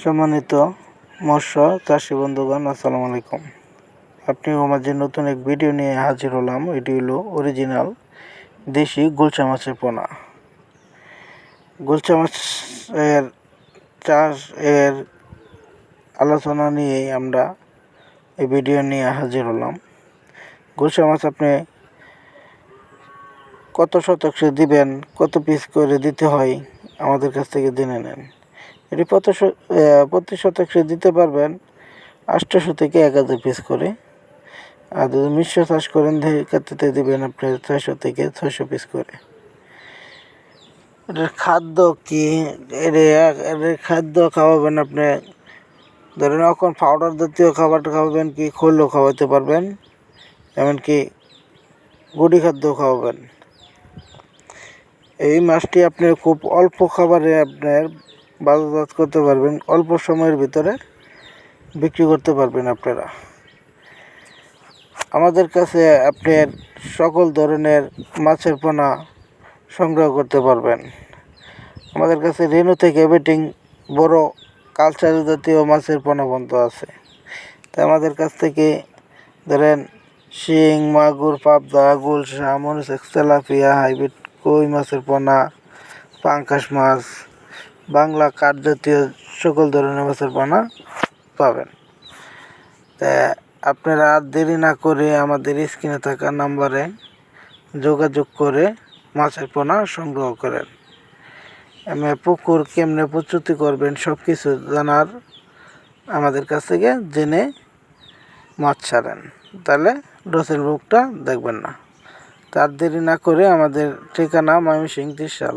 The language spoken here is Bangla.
সম্মানিত মৎস্য চাষী বন্ধুগণ, আসসালামু আলাইকুম। আপনি মাঝে নতুন এক ভিডিও নিয়ে হাজির হলাম। এটি হলো অরিজিনাল দেশি গুলশা মাছের পোনা। গুলশা মাছের চাষ এর আলোচনা নিয়েই আমরা এই ভিডিও নিয়ে হাজির হলাম। গুলশা মাছ আপনি কত শতাংশ দিবেন, কত পিস করে দিতে হয় আমাদের কাছ থেকে জেনে নেন। এটি প্রতি শতাংশে দিতে পারবেন 800 থেকে 1000 পিস করে। আর যদি মিশ্র চাষ করেন ক্ষেত্রে দেবেন আপনি 600 থেকে 600 পিস করে। এটার খাদ্য কি? এর খাদ্য খাওয়াবেন আপনি, ধরেন এখন পাউডার জাতীয় খাবার খাওয়াবেন, কি খৈলও খাওয়াতে পারবেন, এমনকি গুঁড়ি খাদ্য খাওয়াবেন। এই মাছটি আপনি খুব অল্প খাবারে আপনার বাজারজাত করতে পারবেন, অল্প সময়ের ভিতরে বিক্রি করতে পারবেন আপনারা। আমাদের কাছে আপনার সকল ধরনের মাছের পোনা সংগ্রহ করতে পারবেন। আমাদের কাছে রেনু থেকে বেটিং বড় কালচার জাতীয় মাছের পোনা পর্যন্ত আছে। তাই আমাদের কাছ থেকে ধরেন শিং, মাগুর, পাবদা, গুলশা, মরিচেক্স, তেলাপিয়া, হাইব্রিড কই মাছের পোনা, পাঙ্কাশ মাছ, বাংলা কাঠ জাতীয় সকল ধরনের মাছের পোনা পাবেন। তা আপনারা আর দেরি না করে আমাদের স্ক্রিনে থাকা নাম্বারে যোগাযোগ করে মাছের পোনা সংগ্রহ করেন। পুকুর কেমনে প্রস্তুতি করবেন সব কিছু জানার আমাদের কাছ থেকে জেনে মাছ ছাড়েন, তাহলে লসের মুখটা দেখবেন না। তার দেরি না করে আমাদের ঠিকানা ময়মনসিংহ 30 সাল।